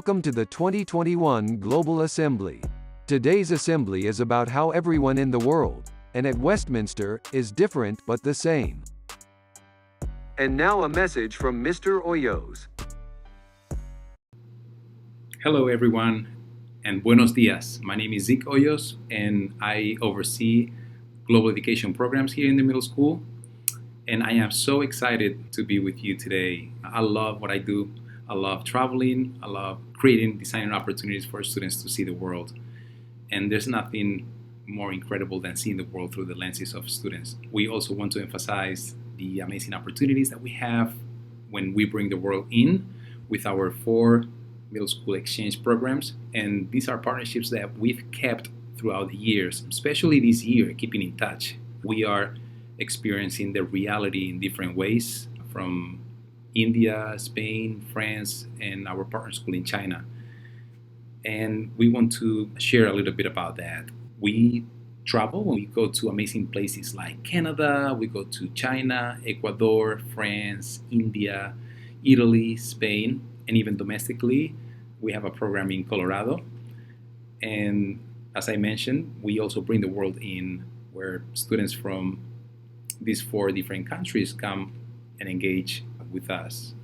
Welcome to the 2021 Global Assembly. Today's assembly is about how everyone in the world, and at Westminster, is different but the same. And now a message from Mr. Hoyos. Hello everyone, and buenos dias. My name is Zeke Hoyos, and I oversee global education programs here in the middle school. And I am so excited to be with you today. I love what I do. I love traveling. I love creating, designing opportunities for students to see the world. And there's nothing more incredible than seeing the world through the lenses of students. We also want to emphasize the amazing opportunities that we have when we bring the world in with our 4 middle school exchange programs. And these are partnerships that we've kept throughout the years, especially this year, keeping in touch. We are experiencing the reality in different ways from India, Spain, France, and our partner school in China. And we want to share a little bit about that. We travel, we go to amazing places like Canada, we go to China, Ecuador, France, India, Italy, Spain, and even domestically, we have a program in Colorado. And as I mentioned, we also bring the world in where students from these 4 different countries come and engage with us.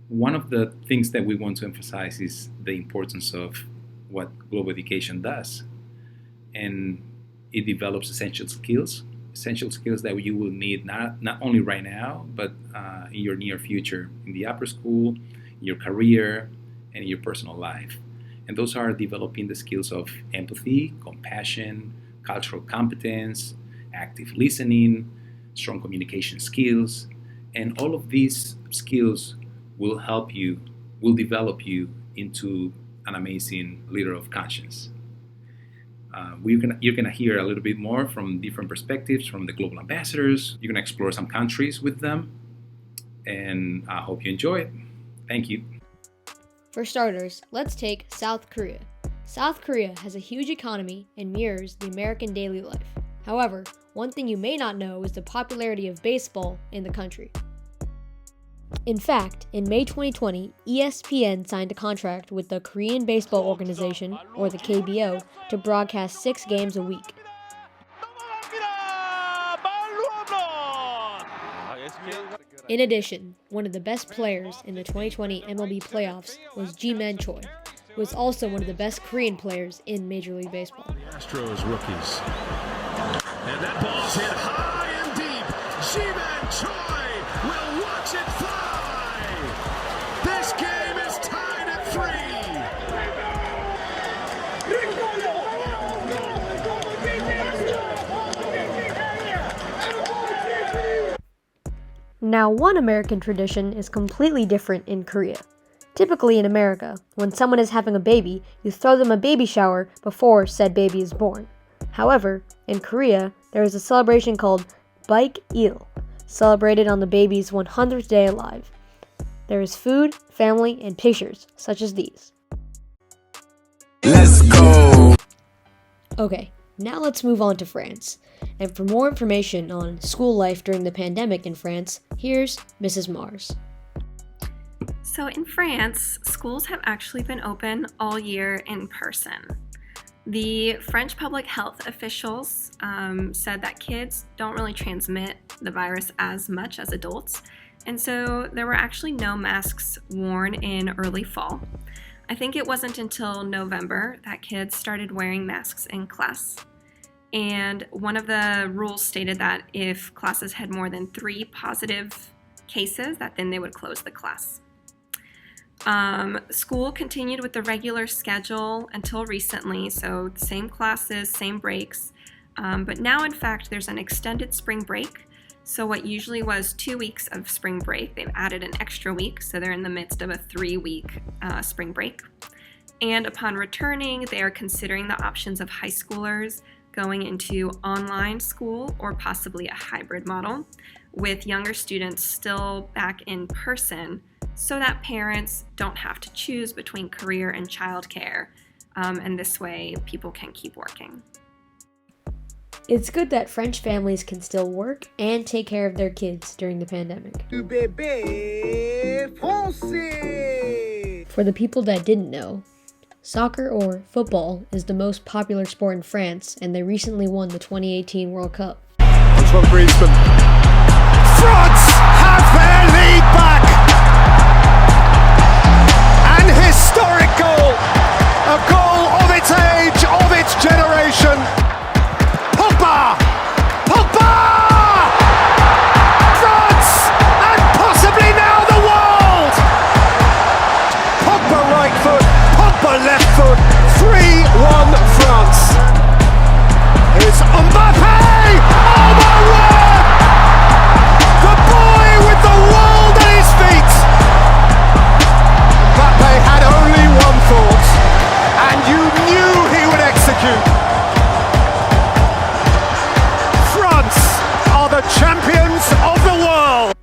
One of the things that we want to emphasize is the importance of what global education does. And it develops essential skills that you will need not only right now, but in your near future, in the upper school, in your career, and in your personal life. And those are developing the skills of empathy, compassion, cultural competence, active listening, strong communication skills, and all of these skills will develop you into an amazing leader of conscience. You're gonna hear a little bit more from different perspectives from the global ambassadors. You're gonna explore some countries with them, and I hope you enjoy it. Thank you. For starters, let's take South Korea. South Korea has a huge economy and mirrors the American daily life. However, one thing you may not know is the popularity of baseball in the country. In fact, in May 2020, ESPN signed a contract with the Korean Baseball Organization, or the KBO, to broadcast 6 games a week. In addition, one of the best players in the 2020 MLB playoffs was Ji-Man Choi, who is also one of the best Korean players in Major League Baseball. Astros rookies. And that ball's hit high and deep. Ji-Man Choi will watch it fly. This game is tied at 3. Now, one American tradition is completely different in Korea. Typically in America, when someone is having a baby, you throw them a baby shower before said baby is born. However, in Korea, there is a celebration called Baek-il, celebrated on the baby's 100th day alive. There is food, family, and pictures, such as these. Let's go! Okay, now let's move on to France. And for more information on school life during the pandemic in France, here's Mrs. Mars. So in France, schools have actually been open all year in person. The French public health officials said that kids don't really transmit the virus as much as adults, and so there were actually no masks worn in early fall. I think it wasn't until November that kids started wearing masks in class. And one of the rules stated that if classes had more than 3 positive cases, that then they would close the class. School continued with the regular schedule until recently, so same classes, same breaks. But now, in fact, there's an extended spring break. So what usually was 2 weeks of spring break, they've added an extra week, so they're in the midst of a 3-week spring break. And upon returning, they are considering the options of high schoolers going into online school or possibly a hybrid model, with younger students still back in person, so that parents don't have to choose between career and childcare, and this way people can keep working. It's good that French families can still work and take care of their kids during the pandemic. Du bébé français. For the people that didn't know, soccer or football is the most popular sport in France, and they recently won the 2018 World Cup. Antoine Griezmann. France have their lead back. An historic goal. A goal of its age, of its generation. Pogba! Pogba! France! And possibly now the world! Pogba right foot, Pogba left foot. 3-1 France. Here's Mbappe! Oh my word! The boy with the world at his feet! Mbappe had only one thought, and you knew he would execute. France are the champions of the world!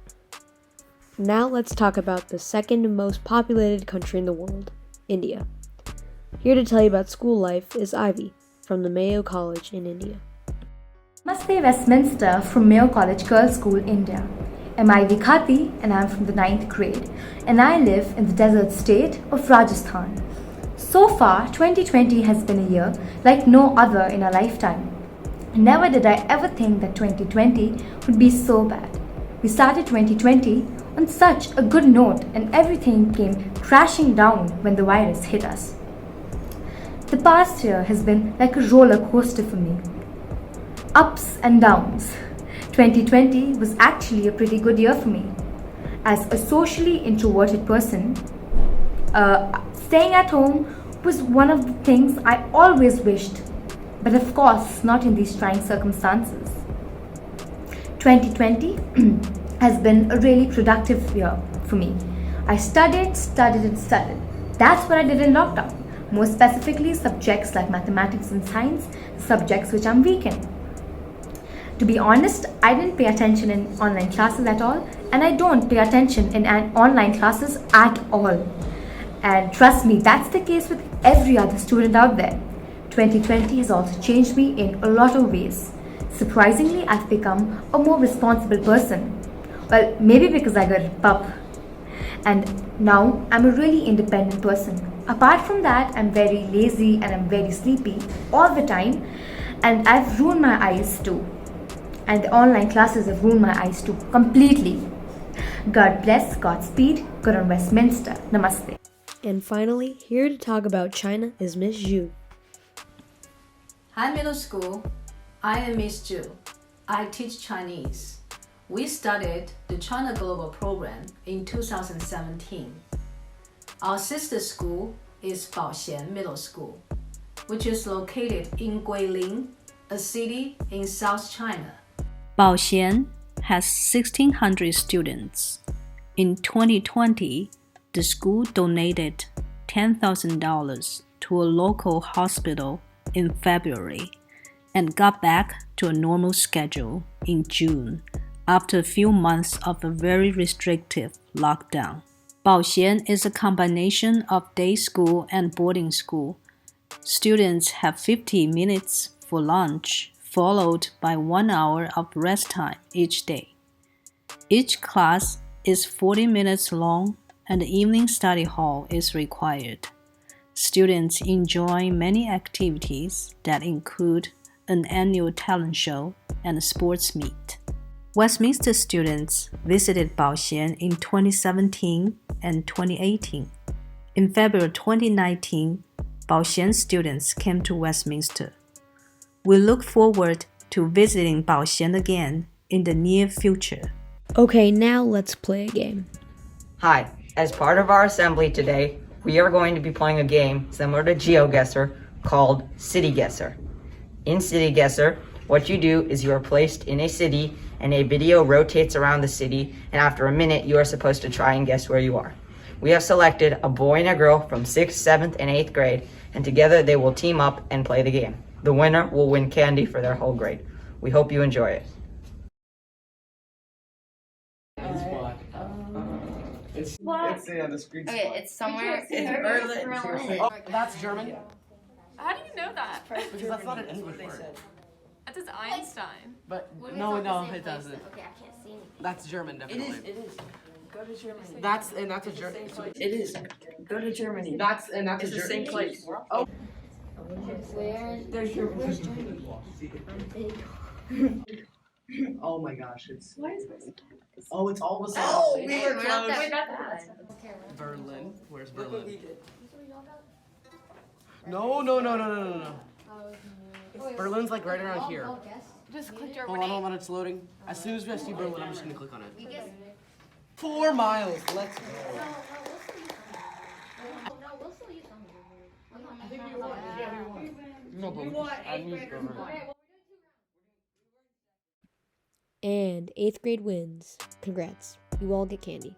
Now let's talk about the second most populated country in the world, India. Here to tell you about school life is Ivy from the Mayo College in India. Namaste, Westminster from Mayo College Girls' School, India. I'm Ivy Khati and I'm from the 9th grade and I live in the desert state of Rajasthan. So far, 2020 has been a year like no other in our lifetime. Never did I ever think that 2020 would be so bad. We started 2020 on such a good note and everything came crashing down when the virus hit us. The past year has been like a roller coaster for me. Ups and downs. 2020 was actually a pretty good year for me. As a socially introverted person, staying at home was one of the things I always wished, but of course not in these trying circumstances. 2020 has been a really productive year for me. I studied. That's what I did in lockdown. More specifically, subjects like mathematics and science, subjects which I'm weak in. To be honest, I didn't pay attention in online classes at all, and I don't pay attention in online classes at all. And trust me, that's the case with every other student out there. 2020 has also changed me in a lot of ways. Surprisingly, I've become a more responsible person. Well, maybe because I got a pup. And now I'm a really independent person. Apart from that, I'm very lazy and I'm very sleepy all the time. And I've ruined my eyes too. And the online classes have ruined my eyes too, completely. God bless, Godspeed, good on Westminster. Namaste. And finally, here to talk about China is Miss Zhu. Hi middle school, I am Miss Zhu. I teach Chinese. We started the China Global Program in 2017. Our sister school is Baoxian Middle School, which is located in Guilin, a city in South China. Baoxian has 1,600 students. In 2020, the school donated $10,000 to a local hospital in February and got back to a normal schedule in June after a few months of a very restrictive lockdown. Baoxian is a combination of day school and boarding school. Students have 50 minutes for lunch, followed by 1 hour of rest time each day. Each class is 40 minutes long and the evening study hall is required. Students enjoy many activities that include an annual talent show and a sports meet. Westminster students visited Baoxian in 2017 and 2018. In February 2019, Baoxian students came to Westminster. We look forward to visiting Baoxian again in the near future. Okay, now let's play a game. Hi, as part of our assembly today, we are going to be playing a game similar to GeoGuessr called City Guesser. In City Guesser, what you do is you are placed in a city and a video rotates around the city, and after a minute you are supposed to try and guess where you are. We have selected a boy and a girl from 6th, 7th, and 8th grade, and together they will team up and play the game. The winner will win candy for their whole grade. We hope you enjoy it. It's on the screen. Okay, it's somewhere in Berlin. Oh, that's German? How do you know that? Because that's not an English word. That is Einstein. But no, it doesn't. Okay, I can't see anything. That's German, definitely. It is. Go to Germany. That's a Germany. It is. Go to Germany. That's a Germany. It's the same place. Oh. Where's Germany? Oh my gosh, it's. Oh, it's all the same. Oh, we were We're not close. that Berlin. Where's Berlin? No. Berlin's like right around here. Just click Hold on, it's loading. As soon as I see Berlin, I'm just gonna click on it. 4 miles. Let's go. No, but I moved Berlin. And 8th grade wins. Congrats. You all get candy.